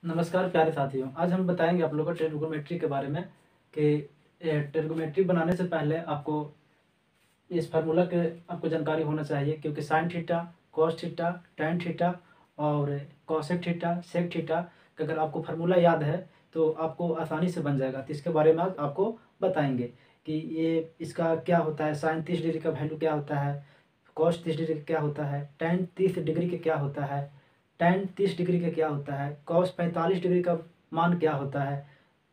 नमस्कार प्यारे साथियों। आज हम बताएंगे आप लोगों को ट्रिग्नोमेट्री के बारे में कि ट्रिग्नोमेट्री बनाने से पहले आपको इस फार्मूला के आपको जानकारी होना चाहिए, क्योंकि sine theta, cos theta, tan theta और कॉसेक थीटा, सेक थीटा का अगर आपको फार्मूला याद है तो आपको आसानी से बन जाएगा। तो इसके बारे में आज आपको बताएंगे कि ये इसका क्या होता है, साइन 30 डिग्री का वैल्यू क्या होता है, कॉस 30 डिग्री का क्या होता है, टैन 30 डिग्री का क्या होता है, टैन 30 डिग्री का क्या होता है, कॉस 45 डिग्री का मान क्या होता है,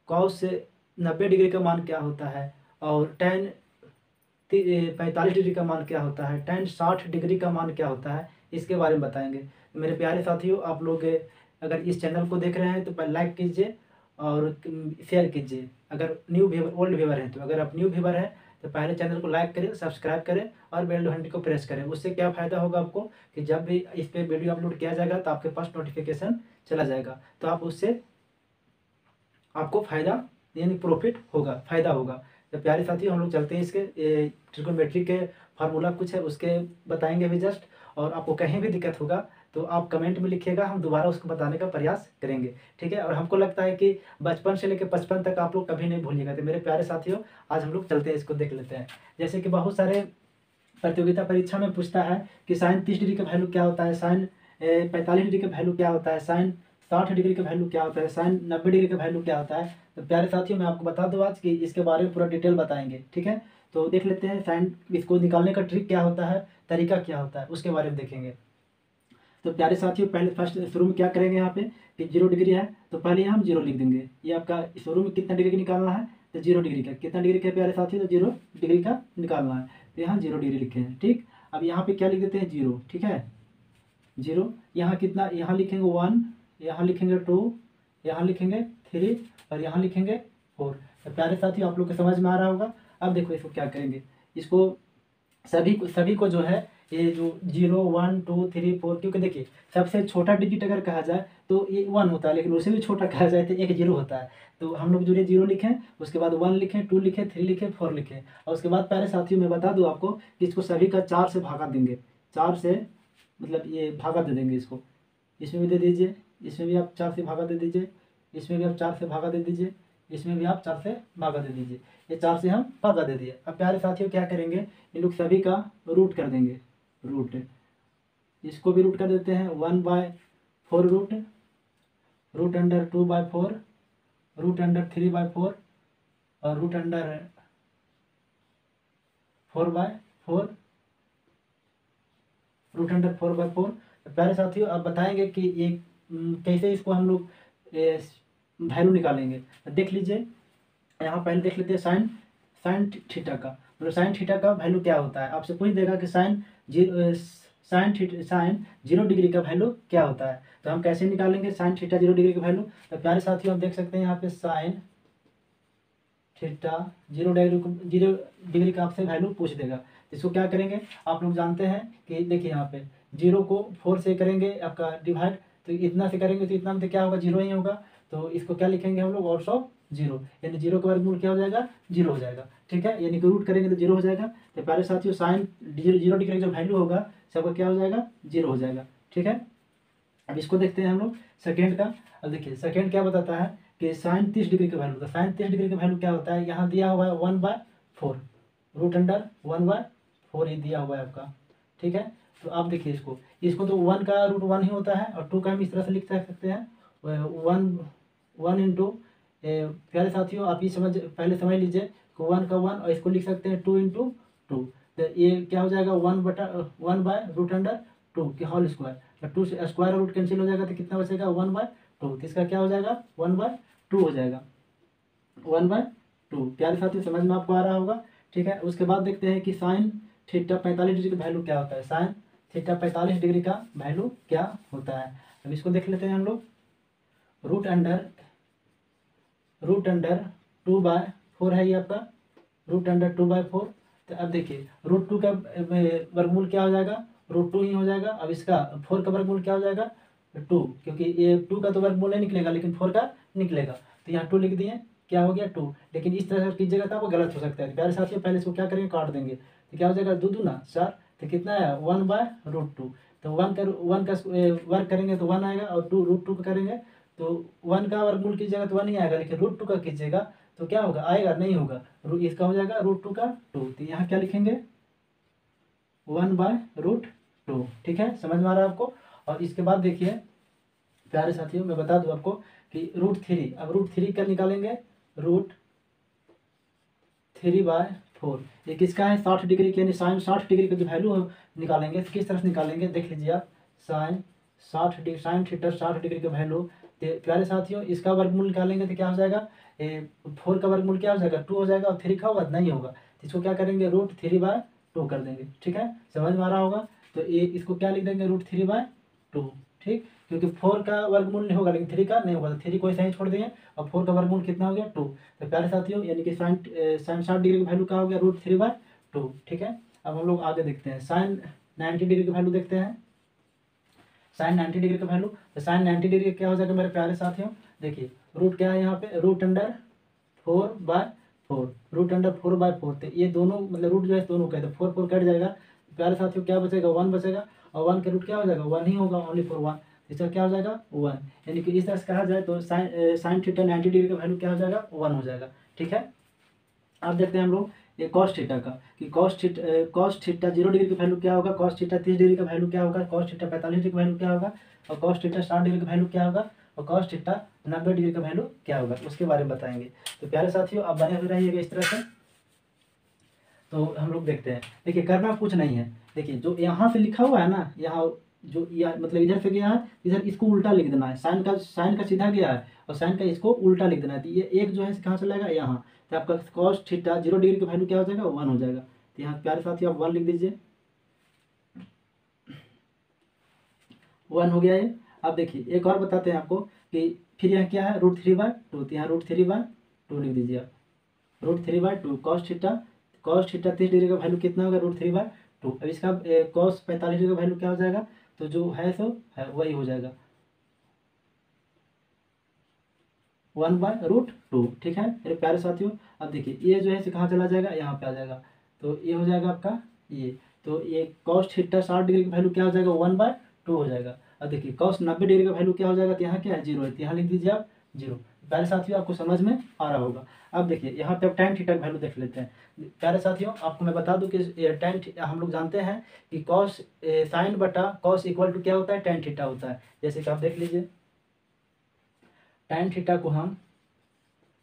कॉस से 90 डिग्री का मान क्या होता है, और टैन 45 डिग्री का मान क्या होता है, टैन 60 डिग्री का मान क्या होता है, इसके बारे में बताएंगे। तो मेरे प्यारे साथियों, आप लोग अगर इस चैनल को देख रहे हैं तो पहले लाइक कीजिए और शेयर कीजिए। अगर न्यू व्यूवर, ओल्ड व्यूवर हैं, तो अगर आप न्यू व्यूवर हैं तो पहले चैनल को लाइक करें, सब्सक्राइब करें और बेल घंटी को प्रेस करें। उससे क्या फ़ायदा होगा आपको कि जब भी इस पर वीडियो अपलोड किया जाएगा तो आपके पास नोटिफिकेशन चला जाएगा, तो आप उससे आपको फ़ायदा यानी प्रॉफिट होगा, फ़ायदा होगा। तो प्यारे साथियों, हम लोग चलते हैं इसके ट्रिग्नोमेट्री के फार्मूला कुछ है उसके बताएंगे अभी जस्ट। और आपको कहीं भी दिक्कत होगा तो आप कमेंट में लिखिएगा, हम दोबारा उसको बताने का प्रयास करेंगे, ठीक है। और हमको लगता है कि बचपन से लेकर 55 तक आप लोग कभी नहीं भूलिएगा। तो मेरे प्यारे साथियों, आज हम लोग चलते हैं, इसको देख लेते हैं। जैसे कि बहुत सारे प्रतियोगिता परीक्षा में पूछता है कि साइन 30 डिग्री का वैल्यू क्या होता है, साइन 45 डिग्री का वैल्यू क्या होता है, साइन 60 डिग्री का वैल्यू क्या होता है, साइन 90 डिग्री का वैल्यू क्या होता है। तो प्यारे साथियों, मैं आपको बता दूं आज कि इसके बारे में पूरा डिटेल बताएंगे, ठीक है। तो देख लेते हैं साइन इसको निकालने का ट्रिक क्या होता है, तरीका क्या होता है, उसके बारे में देखेंगे। तो प्यारे साथियों, पहले फर्स्ट शुरू में क्या करेंगे, यहाँ पे कि 0 डिग्री है तो पहले यहाँ हम 0 लिख देंगे। ये आपका शुरू में कितना डिग्री निकालना है, तो 0 डिग्री का। कितना डिग्री का प्यारे साथियों, तो 0 डिग्री का निकालना है, तो यहाँ 0 डिग्री लिखे हैं, ठीक। अब यहाँ पे क्या लिख देते हैं, 0, ठीक है। 0 यहाँ कितना, यहाँ लिखेंगे 1, यहाँ लिखेंगे 2, यहाँ लिखेंगे 3 और यहाँ लिखेंगे 4। तो प्यारे साथियों, आप लोग को समझ में आ रहा होगा। अब देखो इसको क्या करेंगे, इसको सभी को जो है ये जो 0 1 2 3 4, क्योंकि देखिए सबसे छोटा डिजिट अगर कहा जाए तो ये 1 होता है, लेकिन उससे भी छोटा कहा जाए तो एक 0 होता है। तो हम लोग जो ये 0 लिखें, उसके बाद 1 लिखें, 2 लिखें, 3 लिखें, 4 लिखें, और उसके बाद प्यारे साथियों मैं बता दूं आपको कि इसको सभी का 4 से भागा देंगे। 4 से मतलब ये भागा दे देंगे इसको, इसमें भी दे दीजिए, इसमें भी आप 4 से भागा दे दीजिए, इसमें भी आप 4 से भागा दे दीजिए, इसमें भी आप 4 से भागा दे दीजिए। ये 4 से हम भागा दे दिए। अब प्यारे साथियों क्या करेंगे, इन लोग सभी का रूट कर देंगे। रूट, इसको भी रूट कर देते हैं, 1/4 root, root under 2/4, root under 3/4 और रूट अंडर 4/4, रूट अंडर 4/4। तो प्यारे साथियों, अब बताएंगे कि ये कैसे इसको हम लोग वैल्यू निकालेंगे। तो देख लीजिए, यहाँ पहले देख लेते हैं साइन साइन थीटा का, मतलब साइन थीटा का वैल्यू क्या होता है। आपसे पूछ देगा कि साइन 0 डिग्री का वैल्यू क्या होता है, तो हम कैसे निकालेंगे साइन थीटा 0 डिग्री का वैल्यू। तो प्यारे साथियों, आप देख सकते हैं यहाँ पे साइन थीटा 0 डिग्री का आपसे वैल्यू पूछ देगा। इसको क्या करेंगे, आप लोग जानते हैं कि देखिए यहाँ पे 0 को 4 से करेंगे आपका डिवाइड, तो इतना से करेंगे तो इतना में तो क्या होगा, 0 ही होगा। तो इसको क्या लिखेंगे हम लोग, ऑल्स ऑफ 0, यानी 0 का वर्गमूल क्या हो जाएगा, 0 हो जाएगा, ठीक है। यानी कि रूट करेंगे तो 0 हो जाएगा। तो प्यारे साथियों, साइन 0 डिग्री का जो वैल्यू होगा सबका क्या हो जाएगा, 0 हो जाएगा, ठीक है। अब इसको देखते हैं हम लोग सेकेंड का। अब देखिए सेकेंड क्या बताता है कि साइन 30 डिग्री का वैल्यू, तो साइन 30 डिग्री का वैल्यू क्या होता है, यहाँ दिया हुआ है 1/4, रूट अंडर 1/4 ही दिया हुआ है आपका, ठीक है। तो आप देखिए इसको इसको तो 1 का रूट 1 ही होता है, और 2 का हम इस तरह से लिख सकते हैं 1 इंटू, प्यारे साथियों आप ये पहले समझ लीजिए कि 1 का 1, और इसको लिख सकते हैं 2 इंटू 2। तो ये क्या हो जाएगा, 1/2 की होल स्क्वायर। 2 से स्क्वायर रूट कैंसिल हो जाएगा तो कितना बचेगा, 1/2। तो इसका क्या हो जाएगा, 1/2 हो जाएगा, 1/2। प्यारे साथियों समझ में आपको आ रहा होगा, ठीक है। उसके बाद देखते हैं कि साइन थीटा 45 डिग्री का वैल्यू क्या होता है, साइन थीटा 45 डिग्री का वैल्यू क्या होता है। अब इसको देख लेते हैं हम लोग, रूट अंडर 2/4 है ये आपका, रूट अंडर 2/4। तो अब देखिए रूट 2 का वर्गमूल क्या हो जाएगा, रूट 2 ही हो जाएगा। अब इसका 4 का वर्गमूल क्या हो जाएगा, 2, क्योंकि ये 2 का तो वर्गमूल नहीं निकलेगा लेकिन 4 का निकलेगा। तो यहाँ 2 लिख दिए, क्या हो गया 2, लेकिन इस तरह से कीजिएगा तो आपको गलत हो सकता है। प्यारे साथियों पहले इसको क्या करेंगे, काट देंगे, तो क्या हो जाएगा, 2 दूना 4, तो कितना है 1/√2। तो 1 का वर्क करेंगे तो 1 आएगा, और 2 √2 का करेंगे तो 1 का वर्गमूल कीजिएगा तो 1 ही आएगा, लेकिन √2 का कीजिएगा तो क्या होगा, आएगा नहीं होगा, इसका हो जाएगा √2 का 2। तो यहाँ क्या लिखेंगे 1/√2। ठीक है, समझ में आ रहा है आपको। और इसके बाद देखिए प्यारे साथियों, मैं बता दूं आपको कि √3, अब √3 क्या निकालेंगे, √3/4। ये किसका है, 60 डिग्री के, यानी साइन 60 डिग्री का जो वैल्यू निकालेंगे, किस तरह से निकालेंगे देख लीजिए आप। Sine 60 degree, sine theta 60 degree का वैल्यू, तो प्यारे साथियों इसका वर्गमूल निकालेंगे तो क्या हो जाएगा, 4 का वर्गमूल क्या हो जाएगा, 2 हो जाएगा, और 3 का होगा नहीं होगा, तो इसको क्या करेंगे √3/2 कर देंगे। ठीक है, समझ में आ रहा होगा। तो ये इसको क्या लिख देंगे √3/2। ठीक, क्योंकि 4 का वर्गमूल नहीं होगा लेकिन 3 का नहीं होगा, तो 3 को ऐसे ही छोड़ देंगे, और 4 का वर्गमूल कितना हो गया 2। तो प्यारे साथियों यानी कि साइन 60 डिग्री का वैल्यू क्या हो गया √3/2। ठीक है, अब हम लोग आगे देखते हैं साइन 90 डिग्री का वैल्यू देखते हैं। साइन 90 डिग्री का वैल्यू, तो साइन 90 डिग्री क्या हो जाएगा मेरे प्यारे साथियों, देखिए रूट क्या है यहाँ पे, √4/4, √4/4। तो ये दोनों मतलब रूट जो है दोनों का है, तो 4 4 कट जाएगा, प्यारे साथियों क्या बचेगा 1 बचेगा, और 1 के रूट क्या हो जाएगा 1 ही होगा, ओनली फॉर 1, इसका क्या हो जाएगा 1। यानी कि इस तरह से कहा जाए तो साइन थीटा 90 डिग्री का वैल्यू क्या हो जाएगा 1 हो जाएगा। ठीक है, अब देखते हैं हम लोग ये कॉस थीटा का, कि कॉस थीटा 0 डिग्री का वैल्यू क्या होगा, कॉस थीटा 30 डिग्री का वैल्यू क्या होगा, कॉस थीटा 45 डिग्री का वैल्यू क्या होगा, और कॉस थीटा 60 डिग्री का वैल्यू क्या होगा, और कॉस थीटा 90 डिग्री का वैल्यू क्या होगा, उसके बारे में बताएंगे। तो प्यारे साथियों आप बने हुए रहिएगा इस तरह से। तो हम लोग देखते हैं, देखिए करना कुछ नहीं है, देखिए जो यहाँ से लिखा हुआ है ना, यहाँ जो या मतलब इधर से गया है, इधर इसको उल्टा लिख देना है, साइन का सीधा गया है और साइन का इसको उल्टा लिख देना है, तो ये एक जो है कहाँ से लाएगा यहाँ, तो आपका कॉस थीटा 0 डिग्री का वैल्यू क्या हो जाएगा 1 हो जाएगा। तो यहाँ प्यारे साथियों आप 1 लिख दीजिए, 1 हो गया ये। अब देखिए एक और बताते हैं आपको कि फिर यहाँ क्या है √3/2, तो यहाँ √3/2 लिख दीजिए आप, √3/2 कॉस थीटा 30 डिग्री का वैल्यू कितना होगा √3/2। अब इसका कॉस 45 डिग्री का वैल्यू क्या हो जाएगा, तो जो है सो है वही हो जाएगा 1/√2। ठीक है मेरे प्यारे साथियों, अब देखिए ये जो है कहाँ चला जाएगा, यहाँ पे आ जाएगा, तो ये हो जाएगा आपका ये, तो ये कॉस थीटा 60 डिग्री का वैल्यू क्या हो जाएगा 1/2 हो जाएगा। अब देखिए कॉस 90 डिग्री का वैल्यू क्या हो जाएगा, तो यहाँ क्या है 0 है, तो यहाँ लिख दीजिए आप 0। प्यारे साथियों आपको समझ में आ रहा होगा। अब देखिए यहाँ पे अब tan थीटा का वैल्यू देख लेते हैं। प्यारे साथियों आपको मैं बता दूं कि हम लोग जानते हैं कि कॉस साइन बटा कॉस इक्वल टू क्या होता है tan थीटा होता है। जैसे कि आप देख लीजिए tan थीटा को हम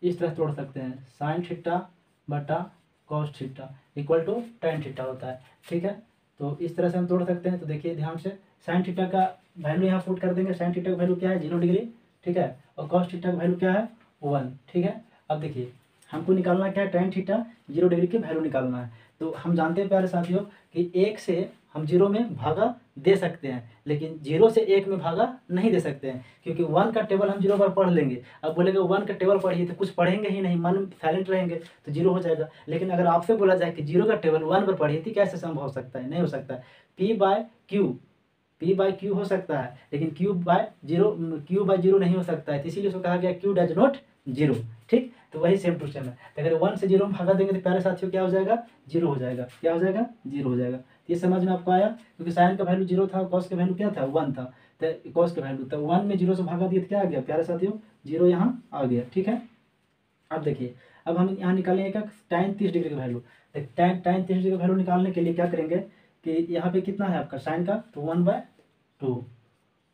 इस तरह तोड़ सकते हैं, साइन थीटा बटा cos theta equal to tan theta होता है। ठीक है, तो इस तरह से हम तोड़ सकते हैं। तो देखिए ध्यान से साइन थीटा का वैल्यू यहाँ पुट कर देंगे, साइन थीटा का वैल्यू क्या है 0 डिग्री। ठीक है, और कॉस थीटा का वैल्यू क्या है 1। ठीक है, अब देखिए हमको निकालना क्या है tan थीटा 0 डिग्री की वैल्यू निकालना है। तो हम जानते हैं प्यारे साथियों कि 1 से हम 0 में भागा दे सकते हैं, लेकिन 0 से 1 में भागा नहीं दे सकते हैं, क्योंकि 1 का टेबल हम 0 पर पढ़ लेंगे। अब बोलेंगे 1 का टेबल पढ़िए, तो कुछ पढ़ेंगे ही नहीं, मन साइलेंट रहेंगे तो 0 हो जाएगा। लेकिन अगर आपसे बोला जाए कि 0 का टेबल 1 पर पढ़िए, तो कैसे संभव हो सकता है, नहीं हो सकता है। P/Q हो सकता है, लेकिन Q/0 नहीं हो सकता है, तो इसीलिए उसको कहा गया Q डज नॉट 0। ठीक, तो वही सेम टू सेम है। तो अगर 1 से 0 में भागा देंगे तो प्यारे साथियों क्या हो जाएगा 0 हो जाएगा, क्या हो जाएगा 0 हो जाएगा। ये समझ में आपको आया, क्योंकि साइन का वैल्यू 0 था, कॉस का वैल्यू क्या था 1 था, तो कॉस का वैल्यू तो 1 में 0 से भागा दिया तो क्या आ गया प्यारे साथियों 0 यहाँ आ गया। ठीक है, अब देखिए अब हम यहाँ निकालेंगे क्या tan 30 डिग्री का वैल्यू। tan 30 डिग्री का वैल्यू निकालने के लिए क्या करेंगे कि यहाँ पे कितना है आपका साइन का, तो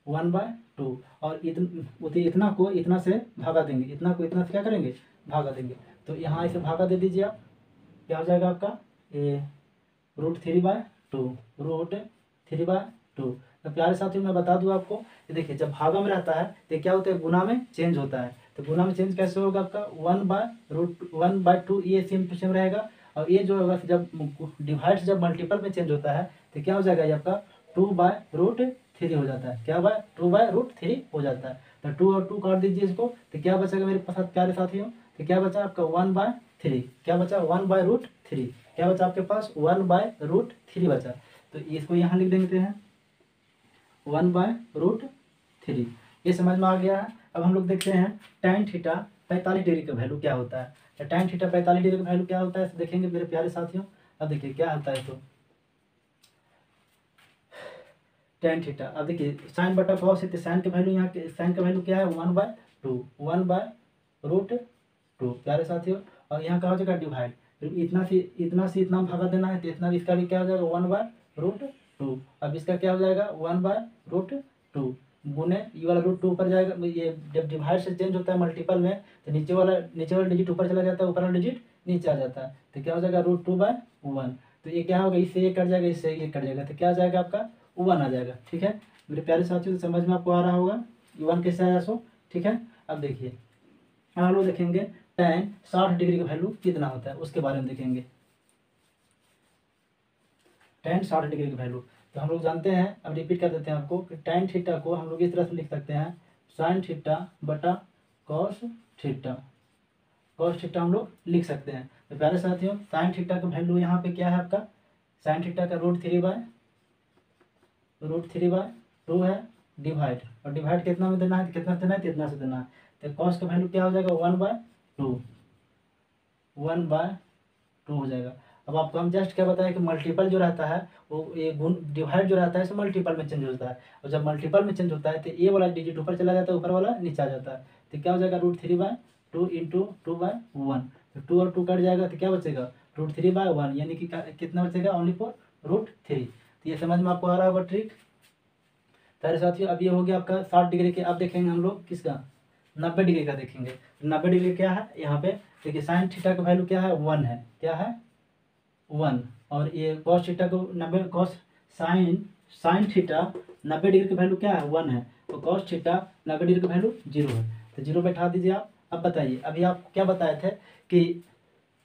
1/2 और इतना को इतना से भागा देंगे, इतना को इतना से क्या करेंगे भागा देंगे। तो यहाँ इसे भागा दे दीजिए आप, क्या हो जाएगा आपका ये √3/2। तो प्यारे साथियों मैं बता दूं आपको कि देखिए जब भागा में रहता है तो क्या होता है गुना में चेंज होता है। तो गुना में चेंज कैसे होगा आपका 1/2 ये सेम टू सेम रहेगा, और ये जो होगा जब डिवाइड से जब मल्टीपल में चेंज होता है तो क्या हो जाएगा ये आपका 2/√3 हो जाता है, क्या 2/√3 हो जाता है। तो 2 और 2 काट दीजिए इसको, तो क्या बचेगा मेरे पास प्यारे साथियों, तो क्या बचा आपका 1/3, क्या बचा 1/√3, क्या बचा आपके पास 1/√3 बचा। तो इसको यहाँ लिख देते हैं 1/√3। ये समझ में आ गया है। अब हम लोग देखते हैं tan थीटा 45 डिग्री का वैल्यू क्या होता है। तो tan थीटा 45 डिग्री का वैल्यू क्या होता है तो देखेंगे मेरे प्यारे साथियों। अब देखिए क्या होता है, तो टेन थीटा। अब देखिए साइन बटा कॉस है, तो साइन का वैल्यू यहाँ साइन का वैल्यू क्या है 1/2, 1/√2 प्यारे साथियों। और यहाँ का हो जाएगा डिवाइड, फिर इतना से इतना भागा देना है, तो इतना भी इसका भी क्या हो जाएगा 1/√2। अब इसका क्या हो जाएगा 1/√2 गुने ये वाला √2 ऊपर जाएगा। ये जब डिवाइड से चेंज होता है मल्टीपल में, तो नीचे वाला डिजिट ऊपर चला जाता है, ऊपर वाला डिजिट नीचे आ जाता है, तो क्या हो जाएगा √2/1। तो ये क्या होगा, इससे ये कट जाएगा, इससे ये कट जाएगा, तो क्या आ जाएगा आपका 1 आ जाएगा। ठीक है मेरे प्यारे साथियों, तो समझ में आपको आ रहा होगा 1 कैसे आया सो। ठीक है अब देखिए हम लोग देखेंगे tan 60 डिग्री का वैल्यू कितना होता है, उसके बारे में देखेंगे। tan 60 डिग्री का वैल्यू तो हम लोग जानते हैं, अब रिपीट कर देते हैं आपको कि tan थीटा को हम लोग इस तरह से लिख सकते हैं sin थीटा बटा cos थीटा। cos थीटा हम लोग लिख सकते हैं। तो प्यारे साथियों sin थीटा का वैल्यू यहाँ पे क्या है आपका, sin थीटा का √3/2 है डिवाइड, और डिवाइड कितना में देना है, कितना देना है, कितना से देना है। तो cos का वैल्यू क्या हो जाएगा 1/2 हो जाएगा। अब आपको हम जस्ट क्या बताया कि मल्टीपल जो रहता है वो ये गुण डिवाइड जो रहता है इसे मल्टीपल में चेंज होता है, और जब मल्टीपल में चेंज होता है तो ये वाला डिजिट ऊपर चला जाता है, ऊपर वाला नीचे आ जाता है। तो क्या हो जाएगा √3/2 इंटू 2/1, तो 2 और 2 कट जाएगा, तो क्या बचेगा √3/1, यानी कि कितना बचेगा ओनली फॉर √3। तो ये समझ में आपको आ रहा होगा ट्रिक। सारे साथियों अब ये हो गया आपका 60 डिग्री के। अब देखेंगे हम लोग किसका 90 डिग्री का देखेंगे। 90 डिग्री क्या है यहाँ पे देखिए, साइन थीटा का वैल्यू क्या है 1 है, क्या है 1, और ये कॉस थीटा को 90 कॉस साइन थीटा 90 डिग्री का वैल्यू क्या है 1 है, तो कॉस थीटा 90 डिग्री का वैल्यू 0 है, तो 0 बैठा दीजिए आप। अब बताइए अभी आप क्या बताए थे कि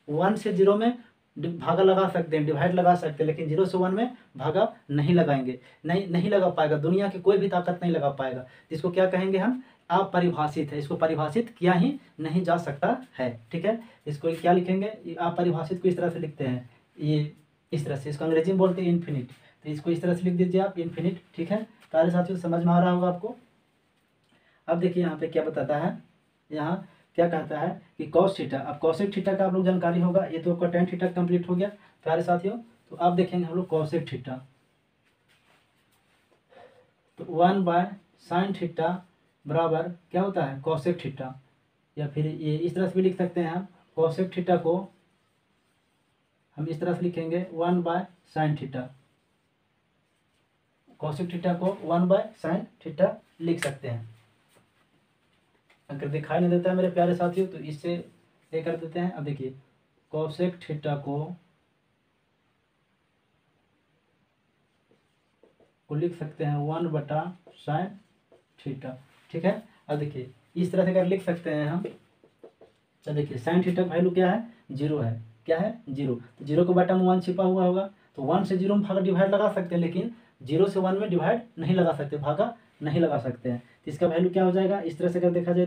1 से 0 में भागा लगा सकते हैं, डिवाइड लगा सकते हैं, लेकिन 0 से 1 में भागा नहीं लगाएंगे, नहीं लगा पाएगा, दुनिया की कोई भी ताकत नहीं लगा पाएगा। इसको क्या कहेंगे हम, अपरिभाषित है, इसको परिभाषित किया ही नहीं जा सकता है। ठीक है इसको क्या लिखेंगे, अपरिभाषित को इस तरह से लिखते हैं, ये इस तरह से, इसको अंग्रेजी में बोलते हैं इन्फिनिट, तो इसको इस तरह से लिख दीजिए आप इन्फिनिट। ठीक है सारे साथियों समझ में आ रहा होगा आपको। अब देखिए यहाँ पे क्या बताता है, यहाँ क्या कहता है कि कॉस थीटा, अब कॉसेक थीटा का आप लोग जानकारी होगा, ये तो आपका tan थीटा कंप्लीट हो गया प्यारे साथियों। तो अब देखेंगे हम लोग कॉसेक थीटा, तो 1/sin थीटा बराबर क्या होता है कॉसेक थीटा, या फिर ये इस तरह से भी लिख सकते हैं हम, कॉसेक थीटा को हम इस तरह से लिखेंगे 1/sin थीटा, कॉसेक थीटा को 1/sin थीटा लिख सकते हैं। अगर दिखाई नहीं देता है मेरे प्यारे साथियों तो इससे ये कर देते हैं। अब देखिए कॉसेक थीटा को लिख सकते हैं 1/sin थीटा। ठीक है अब देखिए इस तरह से अगर लिख सकते हैं हम, तो देखिए साइन थीटा का वैल्यू क्या है 0 है, क्या है 0, तो 0 के बटा में 1 छिपा हुआ होगा, तो 1 से 0 में भागा डिवाइड लगा सकते हैं, लेकिन 0 से 1 में डिवाइड नहीं लगा सकते, भागा नहीं लगा सकते हैं। तो इसका वैल्यू क्या हो जाएगा इस तरह से अगर देखा जाए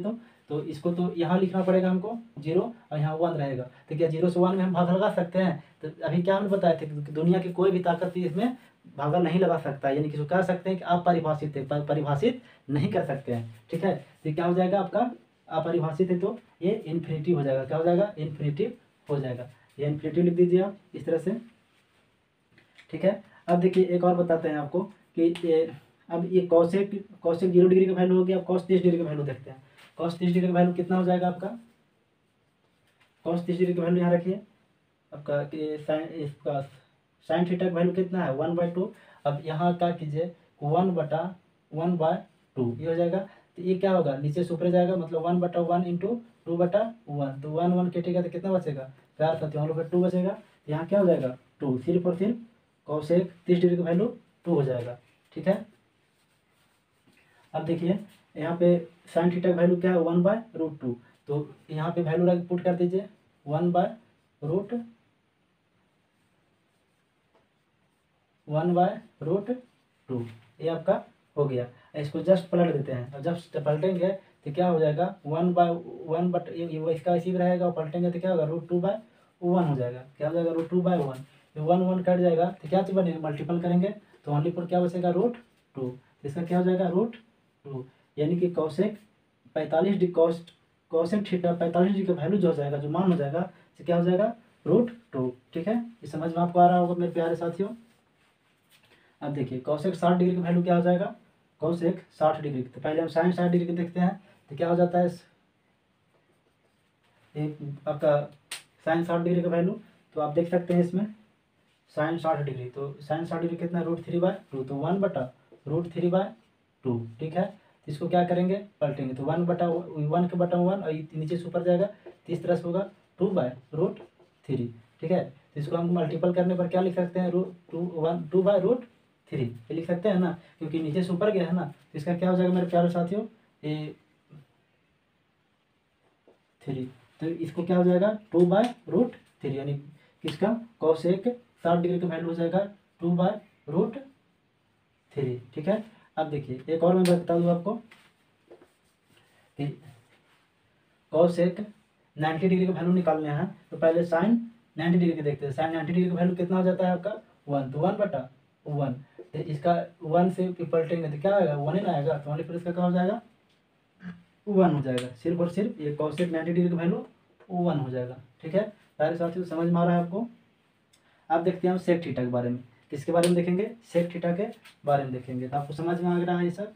तो इसको तो यहाँ लिखना पड़ेगा हमको 0 और यहाँ 1 रहेगा, तो क्या 0 से 1 में हम भागा लगा सकते हैं। तो अभी क्या हमने बताया था कि दुनिया की कोई भी ताकत इसमें भागा नहीं लगा सकता, यानी कि कह सकते हैं कि अपरिभाषित है, परिभाषित नहीं कर सकते हैं। ठीक है तो क्या हो जाएगा आपका अपरिभाषित है, तो ये इन्फिनिटी हो जाएगा, क्या हो जाएगा इन्फिनिटी हो जाएगा, ये इन्फिनिटी लिख दीजिए आप इस तरह से। ठीक है अब देखिए एक और बताते हैं आपको कि अब ये कॉसेक 0 डिग्री का वैल्यू हो गया, अब कॉस 30 डिग्री का वैल्यू देखते हैं। कॉस 30 डिग्री का वैल्यू कितना हो जाएगा आपका, कॉस 30 डिग्री का वैल्यू यहाँ रखिए आपका कि इसका साइन थीटा का वैल्यू कितना है 1/2। अब यहाँ क्या कीजिए 1/2 ये हो जाएगा, तो ये क्या होगा नीचे से ऊपर जाएगा, मतलब 1/1 इंटू 2/1, तो 1 कटेगा तो कितना बचेगा प्यार साथियों हम लोग का 2 बचेगा, तो यहाँ क्या हो जाएगा 2, सिर्फ और सिर्फ कॉसेक 30 डिग्री का वैल्यू 2 हो जाएगा। ठीक है अब देखिए यहाँ पे साइन थीटा का वैल्यू क्या है 1/√2, तो यहाँ पे वैल्यू रख पुट कर दीजिए 1/√2, ये आपका हो गया। इसको जस्ट पलट देते हैं, और जब पलटेंगे तो क्या हो जाएगा 1/1 इसका इसी में रहेगा, और पलटेंगे तो क्या होगा √2/1 हो जाएगा, क्या हो जाएगा √2/1, 1 कट जाएगा तो क्या चीज़ बनेगा मल्टीपल करेंगे तो ओनली पर क्या बचेगा √2, इसका क्या हो जाएगा √2, यानी कि cosec 45 degree cosec theta 45 degree का वैल्यू जो हो जाएगा, जो मान हो जाएगा तो क्या हो जाएगा √2। ठीक है ये समझ में आपको आ रहा होगा मेरे प्यारे साथियों। अब देखिए कॉसेक 60 डिग्री का वैल्यू क्या हो जाएगा, कॉसेक 60 डिग्री। तो पहले हम साइन 60 डिग्री देखते हैं, तो क्या हो जाता है एक आपका साइन 60 डिग्री का वैल्यू। तो आप देख सकते हैं इसमें साइन 60 डिग्री, तो साइन 60 डिग्री कितना, √3/2, तो 1/√3/2, ठीक है। तो इसको क्या करेंगे, पलटेंगे, तो 1 के बटन 1 और नीचे से ऊपर जाएगा, तो इस तरह से होगा 2/√3, ठीक है। तो इसको हम मल्टीपल करने पर क्या लिख सकते हैं, 2/√3 ये लिख सकते हैं ना, क्योंकि नीचे से ऊपर गया है ना। तो इसका क्या हो जाएगा मेरे प्यारे साथियों, ये 3, तो इसको क्या हो जाएगा 2/√3, यानी किसका, कॉसेक 60 डिग्री का वैल्यू हो जाएगा 2/√3, ठीक है। अब देखिए एक और मैं बता दूँ आपको कि कॉसेक 90 डिग्री का वैल्यू निकालने हैं, तो पहले साइन 90 डिग्री के देखते हैं। साइन 90 डिग्री का वैल्यू कितना हो जाता है आपका 1, तो 1/1, तो इसका 1 से पलटेंगे तो क्या आएगा, 1 ही ना आएगा, तो ओनली फिर इसका क्या हो जाएगा 1 हो जाएगा, सिर्फ और सिर्फ ये कॉसेक 90 डिग्री का वैल्यू 1 हो जाएगा, ठीक है। सारे साथियों समझ में आ रहा है आपको। अब देखते हैं हम सेक थीटा के बारे में, किसके बारे में देखेंगे, सेक थीटा के बारे में देखेंगे, तो आपको समझ में आ रहा है ये सब।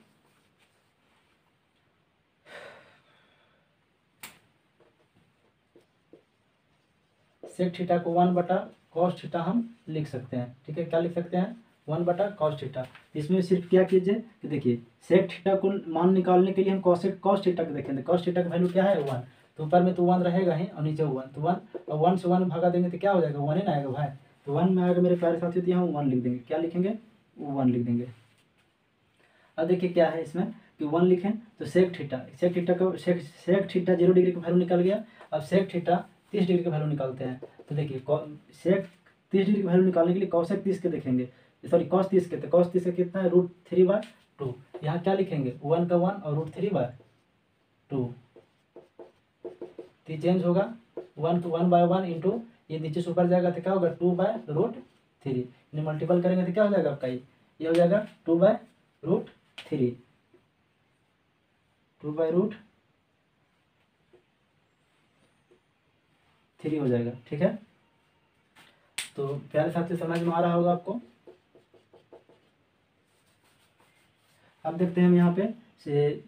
सेक थीटा को 1/cos थीटा हम लिख सकते हैं, ठीक है। क्या लिख सकते हैं, 1/cos थीटा। इसमें सिर्फ क्या कीजिए कि देखिए सेक थीटा को मान निकालने के लिए हम cos थीटा को देखेंगे। cos थीटा का वैल्यू क्या है 1, तो ऊपर में तो 1 रहेगा ही और नीचे 1, तो 1 और 1 से 1 भागा देंगे तो क्या हो जाएगा 1 ही ना आएगा भाई, तो 1 में आएगा मेरे प्यारे साथियों, तो यहाँ 1 लिख देंगे, क्या लिखेंगे 1 लिख देंगे। अब देखिए क्या है इसमें कि 1 लिखें, तो सेक थीटा को सेक 0 डिग्री का वैल्यू निकल गया। अब सेक थीटा 30 डिग्री का वैल्यू निकालते हैं, तो देखिए सेक 30 डिग्री का वैल्यू निकालने के लिए कॉसेक 30 के देखेंगे, सॉरी कॉस 30 के, तो कॉस 30 का कितना है √3/2, यहाँ क्या लिखेंगे 1 का 1 और √3/2, तो चेंज होगा 1/1 इंटू ये नीचे से ऊपर जाएगा तो क्या होगा 2/√3, इन्हें मल्टीपल करेंगे तो क्या हो जाएगा आपका ये हो जाएगा 2/√3 हो जाएगा, ठीक है। तो प्यारे साथी समझ में आ रहा होगा आपको। अब देखते हैं हम यहाँ पे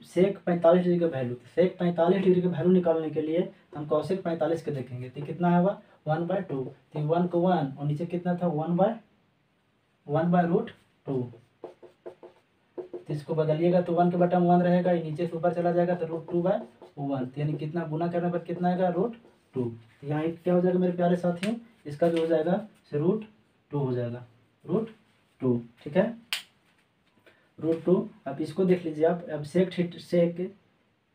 सेक 45 डिग्री का वैल्यू, सेक 45 डिग्री का वैल्यू निकालने के लिए हम कॉसेक 45 के देखेंगे, तो कितना है वह 1/2, तो 1 को 1 और नीचे कितना था 1/√2, तो इसको बदलिएगा तो 1 के बटन 1 रहेगा, ये नीचे से ऊपर चला जाएगा तो √2/1, यानी कितना गुना करने पर कितना आएगा √2, तो यहाँ क्या हो जाएगा मेरे प्यारे साथियों, इसका जो हो जाएगा √2 हो जाएगा, √2, ठीक है, √2। अब इसको देख लीजिए आप, अब सेक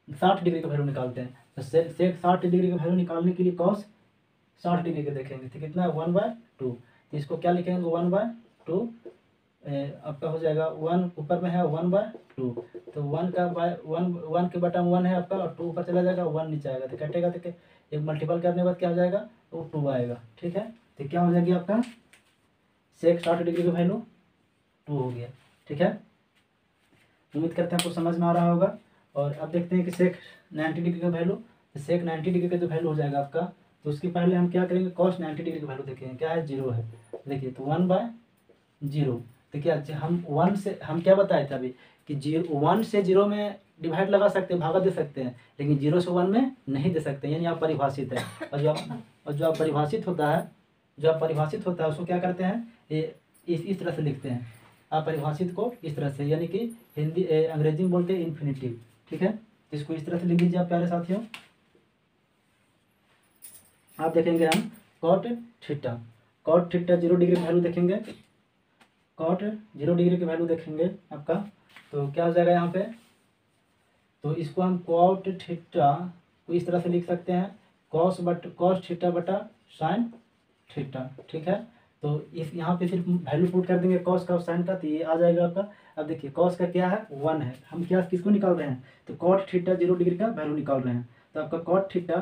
60 डिग्री का वैल्यू निकालते हैं, तो सेक 60 डिग्री का वैल्यू निकालने के लिए कॉस 60 डिग्री के देखेंगे, तो कितना है 1/2, तो इसको क्या लिखेंगे 1/2, आपका हो जाएगा 1 ऊपर में है 1/2, तो 1 का 1 के बटन 1 है आपका और 2 ऊपर चला जाएगा 1 नीचे आएगा, तो कटेगा तो एक मल्टीपल करने के बाद क्या हो जाएगा वो 2 आएगा, ठीक है। तो क्या हो जाएगी आपका सेक 60 डिग्री का वैल्यू 2 हो गया, ठीक है। उम्मीद करते हैं आपको समझ में आ रहा होगा। और अब देखते हैं कि सेक 90 डिग्री का वैल्यू, सेक 90 डिग्री का जो वैल्यू हो जाएगा आपका, तो उसके पहले हम क्या करेंगे कॉस 90 डिग्री का वैल्यू देखेंगे, क्या है 0 है, देखिए तो 1/0, तो क्या हम 1 से हम क्या बताए थे अभी कि 1 से 0 में डिवाइड लगा सकते हैं, भागा दे सकते हैं, लेकिन 0 से 1 में नहीं दे सकते, यानी आप परिभाषित है, और जो आप परिभाषित होता है उसको क्या करते हैं ये इस तरह से लिखते हैं, अपरिभाषित को इस तरह से, यानी कि हिंदी अंग्रेजी में बोलते हैं इन्फिनिटिव, ठीक है। इसको इस तरह से लिख दीजिए आप प्यारे साथियों। आप देखेंगे हम कॉट थीटा 0 डिग्री का वैल्यू देखेंगे, कॉट 0 डिग्री का वैल्यू देखेंगे आपका, तो क्या हो जाएगा यहाँ पे, तो इसको हम कॉट थीटा को इस तरह से लिख सकते हैं कॉस थीटा बटा साइन थीटा, ठीक है। तो इस यहाँ पे सिर्फ वैल्यू पुट कर देंगे कॉस का और साइन का, तो ये आ जाएगा आपका। अब देखिए कॉस का क्या है 1 है, हम क्या किसको निकाल रहे हैं, तो कॉट थीटा 0 डिग्री का वैल्यू निकाल रहे हैं, तो आपका कॉट थीटा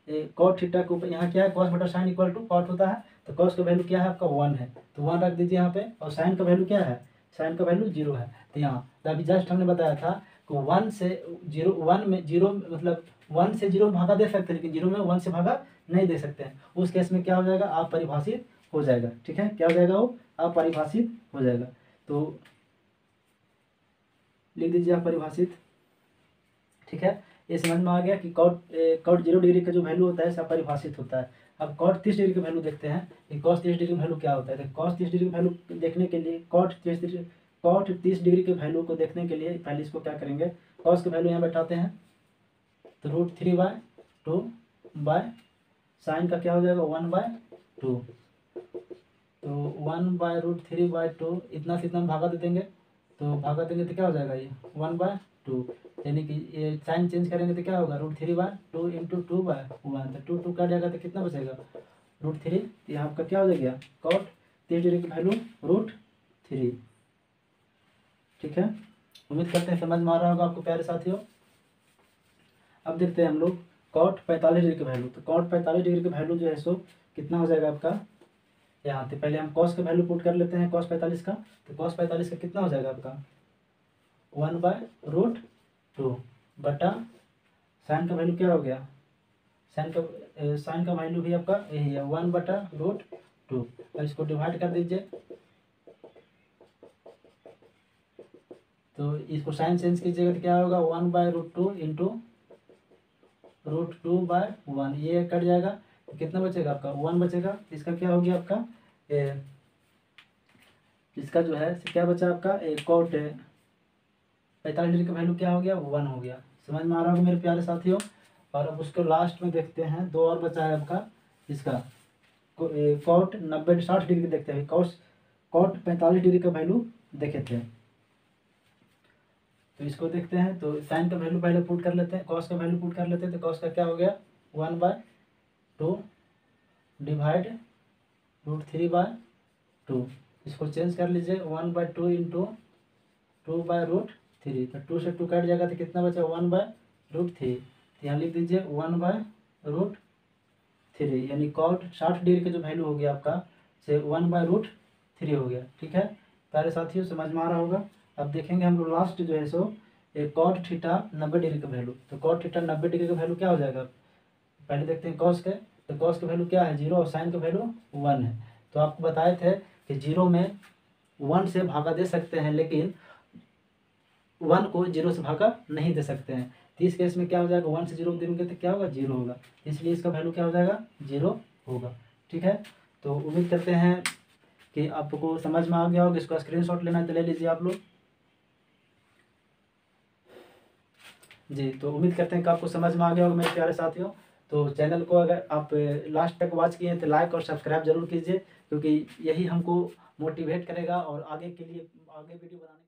के ऊपर यहाँ क्या है कॉस बटा साइन इक्वल टू कॉट होता है, तो कॉस का वैल्यू क्या है आपका 1 है, तो 1 रख दीजिए यहाँ पे, और साइन का वैल्यू क्या है, साइन का वैल्यू 0 है, तो यहाँ तो अभी जस्ट हमने बताया था कि 1 से 0 मतलब 1 से 0 भागा दे सकते हैं, लेकिन 0 में 1 से भागा नहीं दे सकते हैं, उस केस में क्या हो जाएगा अपरिभाषित हो जाएगा, ठीक है। क्या हो जाएगा वो अपरिभाषित हो जाएगा। तो लिख दीजिए आप परिभाषित। ठीक है, ये समझ में आ गया कि कॉट 0 डिग्री का जो वैल्यू होता है ऐसा परिभाषित होता है। अब कॉट 30 डिग्री का वैल्यू देखते हैं कि कॉस 30 डिग्री का वैल्यू क्या होता है। तो कॉस 30 डिग्री का वैल्यू देखने के लिए कॉट 30 डिग्री के वैल्यू को देखने के लिए पहले इसको क्या करेंगे, कॉस के वैल्यू यहाँ बैठाते हैं। तो √3/2 बाय साइन का क्या हो जाएगा 1/2। तो 1/√3/2 इतना से इतना में भागा दे देंगे, तो भागा देंगे तो क्या हो जाएगा ये 1/2, यानी कि ये साइन चेंज करेंगे तो क्या होगा √3/2 इंटू 2/1। तो 2 कट जाएगा तो कितना बचेगा √3। तो यहाँ आपका क्या हो जाएगा कॉट 30 डिग्री की वैल्यू √3। ठीक है, उम्मीद करते हैं समझ में आ रहा होगा आपको प्यारे साथियों। अब देखते हैं हम लोग कॉट 45 डिग्री की वैल्यू। तो कॉट 45 डिग्री की वैल्यू जो है सो कितना हो जाएगा आपका, यहाँ पे पहले हम कॉस का वैल्यू पुट कर लेते हैं कॉस 45 का। तो कॉस 45 का कितना हो जाएगा आपका 1/√2 बटा साइन का वैल्यू क्या हो गया, साइन का वैल्यू भी आपका यही है 1/√2। अब इसको डिवाइड कर दीजिए। तो इसको साइन चेंज कीजिएगा तो क्या होगा 1/√2 इंटू √2/1, ये कट जाएगा तो कितना बचेगा आपका 1 बचेगा। इसका क्या हो गया आपका इसका जो है क्या बचा आपका कॉट 45 डिग्री का वैल्यू क्या हो गया 1 हो गया। समझ में आ रहा होगा मेरे प्यारे साथियों। और अब उसको लास्ट में देखते हैं, 2 और बचा है आपका इसका कॉट 60 डिग्री देखते हैं। कॉट 45 डिग्री का वैल्यू देखे थे, तो इसको देखते हैं। तो साइन का वैल्यू पहले पुट कर लेते हैं, कॉस का वैल्यू पुट कर लेते हैं। तो कॉस का क्या हो गया 1/2 डिवाइड √3/2। इसको चेंज कर लीजिए 1/2 इंटू 2/√3। तो 2 से 2 कट जाएगा तो कितना बचा 1/√3। तो यहाँ लिख दीजिए 1/√3, यानी कॉट 60 डिग्री का जो वैल्यू हो गया आपका से 1/√3 हो गया। ठीक है प्यारे साथियों, समझ में आ रहा होगा। अब देखेंगे हम लोग लास्ट जो है सो कॉट थीटा 90 डिग्री का वैल्यू। तो कॉट थीटा 90 डिग्री का वैल्यू क्या हो जाएगा, पहले देखते हैं कॉस के। तो कॉस का वैल्यू क्या है 0 और साइन का वैल्यू 1 है। तो आपको बताए थे कि 0 में 1 से भागा दे सकते हैं, लेकिन 1 को 0 से भागा नहीं दे सकते हैं। तो इस केस में क्या हो जाएगा 1 से 0 देंगे तो क्या होगा 0 होगा, इसलिए इसका वैल्यू क्या हो जाएगा 0 होगा। ठीक है, तो उम्मीद करते हैं कि आपको समझ में आ गया होगा। इसका स्क्रीनशॉट लेना है तो ले लीजिए आप लोग जी। तो उम्मीद करते हैं कि आपको समझ में आ गया होगा मेरे प्यारे साथियों। तो चैनल को अगर आप लास्ट तक वॉच किए हैं तो लाइक और सब्सक्राइब जरूर कीजिए, क्योंकि यही हमको मोटिवेट करेगा और आगे के लिए आगे वीडियो बनाने